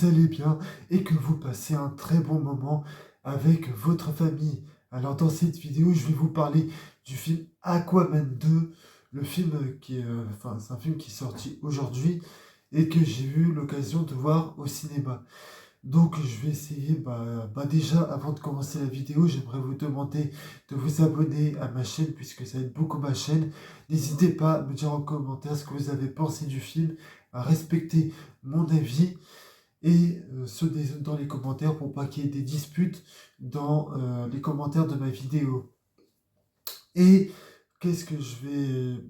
vous allez bien et que vous passez un très bon moment avec votre famille. Alors dans cette vidéo, je vais vous parler du film Aquaman 2, le film c'est un film qui est sorti aujourd'hui et que j'ai eu l'occasion de voir au cinéma. Donc je vais essayer, déjà avant de commencer la vidéo, j'aimerais vous demander de vous abonner à ma chaîne puisque ça aide beaucoup ma chaîne. N'hésitez pas à me dire en commentaire ce que vous avez pensé du film, à respecter mon avis et dans les commentaires pour pas qu'il y ait des disputes dans les commentaires de ma vidéo. Et qu'est-ce que je vais...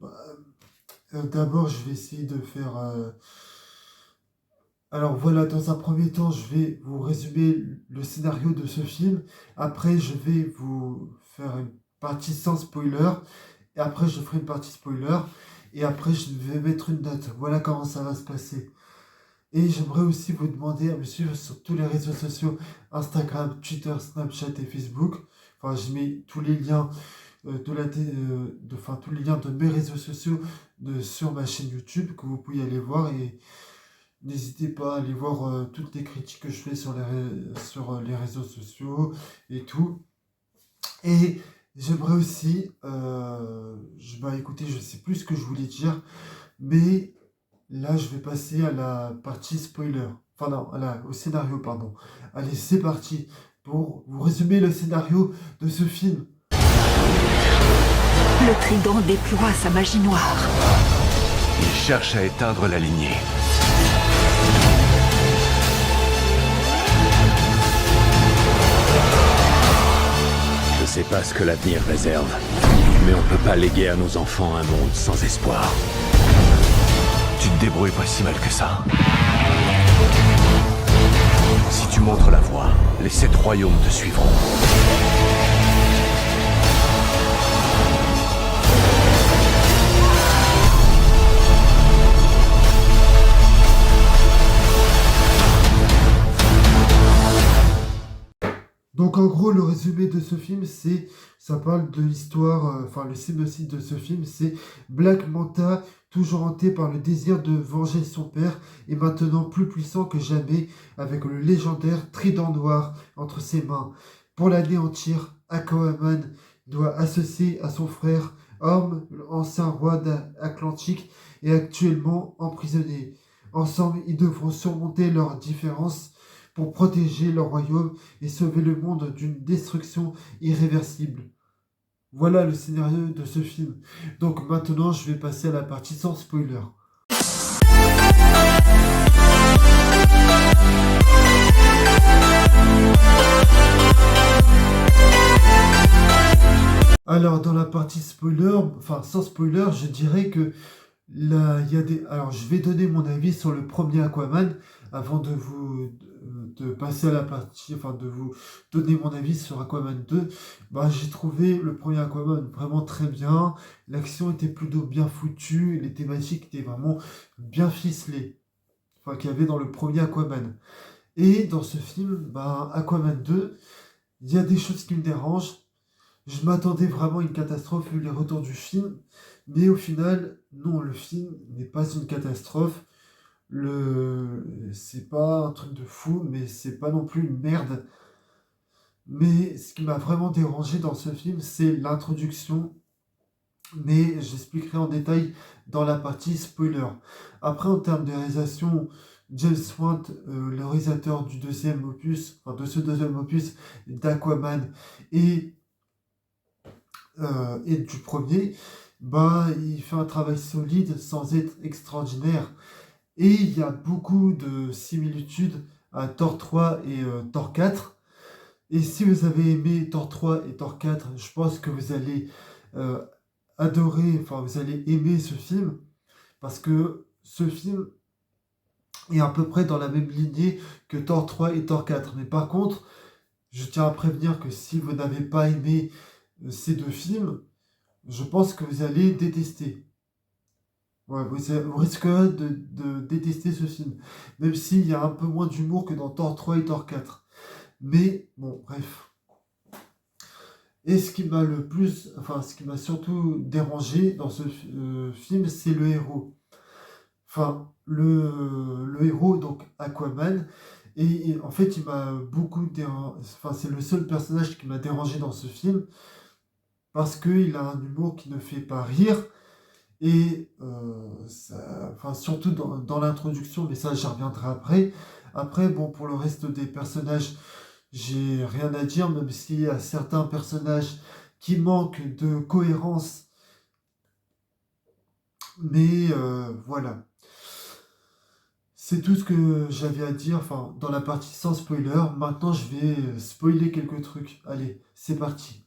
d'abord, je vais essayer de faire... Alors voilà, dans un premier temps, je vais vous résumer le scénario de ce film. Après, je vais vous faire une partie sans spoiler. Et après, je ferai une partie spoiler. Et après, je vais mettre une note. Voilà comment ça va se passer. Et j'aimerais aussi vous demander à me suivre sur tous les réseaux sociaux, Instagram, Twitter, Snapchat et Facebook. Enfin, je mets tous les liens tous les liens de mes réseaux sociaux sur ma chaîne YouTube que vous pouvez aller voir et n'hésitez pas à aller voir toutes les critiques que je fais sur les réseaux sociaux et tout. Et j'aimerais aussi, écoutez, je sais plus ce que je voulais dire, mais là, je vais passer à la partie spoiler. Enfin non, au scénario, pardon. Allez, c'est parti pour vous résumer le scénario de ce film. Le trident déploie sa magie noire. Il cherche à éteindre la lignée. Je sais pas ce que l'avenir réserve, mais on peut pas léguer à nos enfants un monde sans espoir. Tu te débrouilles pas si mal que ça. Si tu montres la voie, les 7 royaumes te suivront. Donc en gros, le résumé de ce film, ça parle de l'histoire, le synopsis de ce film, c'est Black Manta, toujours hanté par le désir de venger son père, est maintenant plus puissant que jamais, avec le légendaire trident noir entre ses mains. Pour l'anéantir, Aquaman doit associer à son frère Orm, l'ancien roi d'Atlantique, et actuellement emprisonné. Ensemble, ils devront surmonter leurs différences pour protéger leur royaume et sauver le monde d'une destruction irréversible. Voilà le scénario de ce film. Donc maintenant, je vais passer à la partie sans spoiler. Alors, dans la partie spoiler, sans spoiler, je dirais que là, il y a des... Alors, je vais donner mon avis sur le premier Aquaman avant de passer à la partie, de vous donner mon avis sur Aquaman 2. J'ai trouvé le premier Aquaman vraiment très bien. L'action était plutôt bien foutue. Les thématiques étaient vraiment bien ficelées. Qu'il y avait dans le premier Aquaman. Et dans ce film, Aquaman 2, il y a des choses qui me dérangent. Je m'attendais vraiment à une catastrophe vu les retours du film. Mais au final, non, le film n'est pas une catastrophe. C'est pas un truc de fou, mais c'est pas non plus une merde. Mais ce qui m'a vraiment dérangé dans ce film, c'est l'introduction. Mais j'expliquerai en détail dans la partie spoiler. Après, en termes de réalisation, James Wan, le réalisateur du deuxième opus, de ce deuxième opus d'Aquaman et du premier, il fait un travail solide sans être extraordinaire. Et il y a beaucoup de similitudes à Thor 3 et Thor 4. Et si vous avez aimé Thor 3 et Thor 4, je pense que vous allez vous allez aimer ce film. Parce que ce film est à peu près dans la même lignée que Thor 3 et Thor 4. Mais par contre, je tiens à prévenir que si vous n'avez pas aimé ces deux films, je pense que vous allez détester. Ouais, vous risquerez de détester ce film, même s'il y a un peu moins d'humour que dans Thor 3 et Thor 4. Mais bon, bref. Et ce qui m'a surtout dérangé dans ce film, c'est le héros. Le héros, donc Aquaman, Et en fait, il m'a beaucoup dérangé. Enfin, c'est le seul personnage qui m'a dérangé dans ce film parce qu'il a un humour qui ne fait pas rire. Et enfin, surtout dans l'introduction, mais ça, j'y reviendrai après. Après, bon, pour le reste des personnages, j'ai rien à dire, même s'il y a certains personnages qui manquent de cohérence. Mais voilà. C'est tout ce que j'avais à dire, enfin, dans la partie sans spoiler. Maintenant, je vais spoiler quelques trucs. Allez, c'est parti.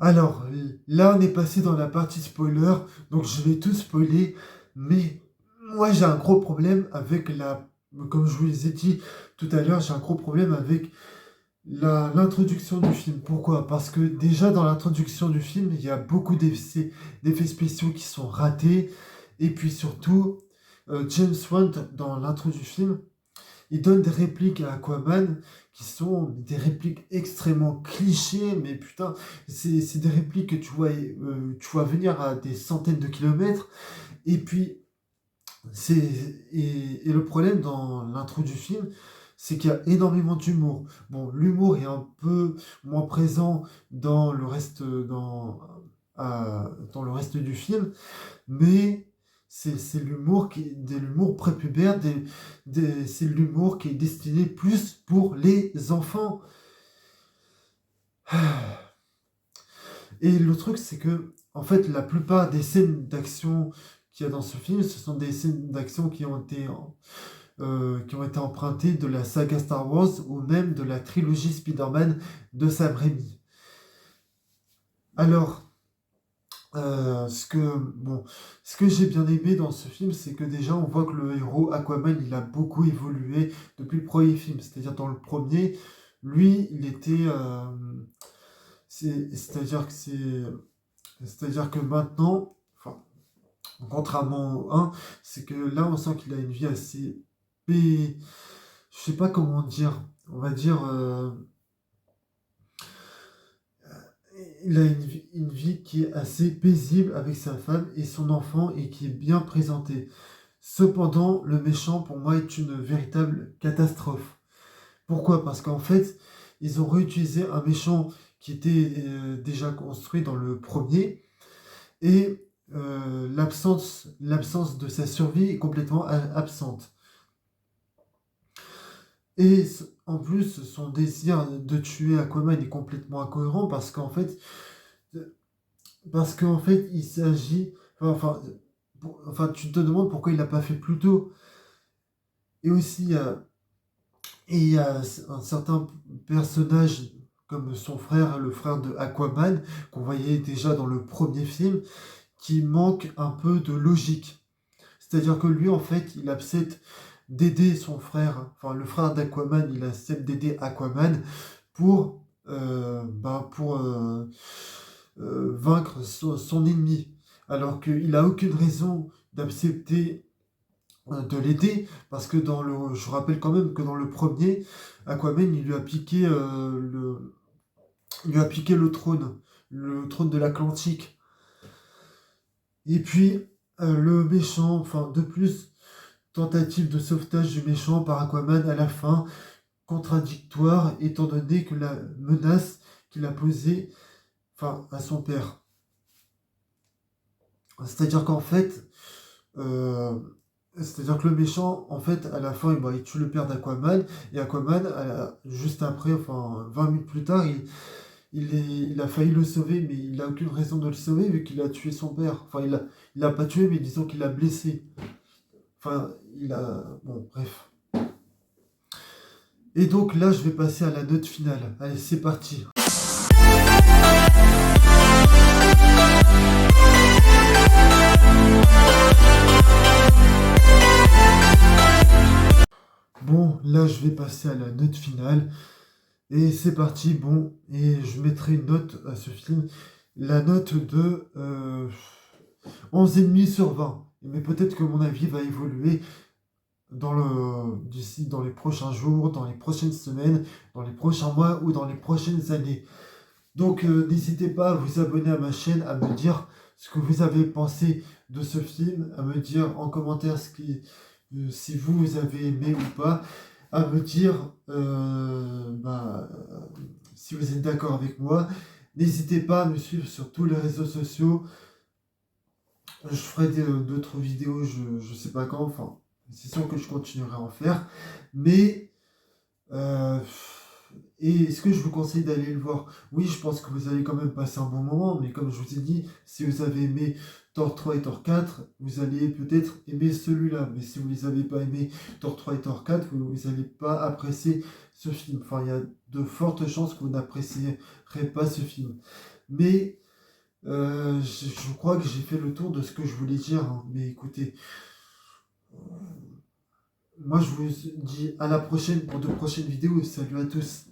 Alors, là, on est passé dans la partie spoiler, donc je vais tout spoiler, mais moi, j'ai un gros problème avec comme je vous les ai dit tout à l'heure, j'ai un gros problème avec l'introduction du film. Pourquoi? Parce que déjà, dans l'introduction du film, il y a beaucoup d'effets spéciaux qui sont ratés, et puis surtout, James Wan, dans l'intro du film, il donne des répliques à Aquaman qui sont des répliques extrêmement clichés, mais putain, c'est des répliques que tu vois venir à des centaines de kilomètres. Et puis, et le problème dans l'intro du film, c'est qu'il y a énormément d'humour. Bon, l'humour est un peu moins présent dans le reste du film, mais c'est de l'humour prépubère, c'est de l'humour qui est destiné plus pour les enfants. Et le truc, c'est que, en fait, la plupart des scènes d'action qu'il y a dans ce film, ce sont des scènes d'action qui ont été empruntées de la saga Star Wars ou même de la trilogie Spider-Man de Sam Raimi. Alors, ce que j'ai bien aimé dans ce film, c'est que déjà on voit que le héros Aquaman, il a beaucoup évolué depuis le premier film. C'est-à-dire dans le premier, lui, il était, c'est-à-dire que maintenant, enfin, contrairement au 1, c'est que là on sent qu'il a une vie assez, je sais pas comment dire, on va dire. Il a une vie qui est assez paisible avec sa femme et son enfant et qui est bien présentée. Cependant, le méchant, pour moi, est une véritable catastrophe. Pourquoi? Parce qu'en fait, ils ont réutilisé un méchant qui était déjà construit dans le premier et l'absence de sa survie est complètement absente. Et en plus, son désir de tuer Aquaman est complètement incohérent parce qu'en fait, il s'agit. Enfin, tu te demandes pourquoi il l'a pas fait plus tôt. Et aussi, il y a un certain personnage comme son frère, le frère de Aquaman, qu'on voyait déjà dans le premier film, qui manque un peu de logique. C'est-à-dire que lui, en fait, il accepte d'aider son frère, enfin le frère d'Aquaman, il accepte d'aider Aquaman pour, vaincre son ennemi. Alors qu'il n'a aucune raison d'accepter de l'aider, parce que je rappelle quand même que dans le premier, Aquaman, il lui a piqué le trône de l'Atlantique. Et puis, le méchant, enfin, de plus, tentative de sauvetage du méchant par Aquaman à la fin, contradictoire, étant donné que la menace qu'il a posée, enfin, à son père. C'est-à-dire qu'en fait, euh, c'est-à-dire que le méchant, en fait, à la fin, il tue le père d'Aquaman, et Aquaman, juste après, enfin, 20 minutes plus tard, il a failli le sauver, mais il n'a aucune raison de le sauver, vu qu'il a tué son père. Enfin, il a pas tué, mais disons qu'il l'a blessé. Enfin, il a... Bon, bref. Et donc là, je vais passer à la note finale. Allez, c'est parti. Bon, là, je vais passer à la note finale. Et c'est parti, bon, et je mettrai une note à ce film. La note de 11,5 sur 20. Mais peut-être que mon avis va évoluer d'ici dans les prochains jours, dans les prochaines semaines, dans les prochains mois ou dans les prochaines années. Donc n'hésitez pas à vous abonner à ma chaîne, à me dire ce que vous avez pensé de ce film, à me dire en commentaire si vous avez aimé ou pas, à me dire si vous êtes d'accord avec moi. N'hésitez pas à me suivre sur tous les réseaux sociaux. Je ferai d'autres vidéos, je sais pas quand, enfin, c'est sûr que je continuerai à en faire. Mais, euh, et est-ce que je vous conseille d'aller le voir? Oui, je pense que vous allez quand même passer un bon moment, mais comme je vous ai dit, si vous avez aimé Thor 3 et Thor 4, vous allez peut-être aimer celui-là. Mais si vous ne les avez pas aimés, Thor 3 et Thor 4, vous n'allez pas apprécier ce film. Enfin, il y a de fortes chances que vous n'apprécierez pas ce film. Mais je crois que j'ai fait le tour de ce que je voulais dire, hein. Mais écoutez, moi je vous dis à la prochaine pour de prochaines vidéos. Salut à tous.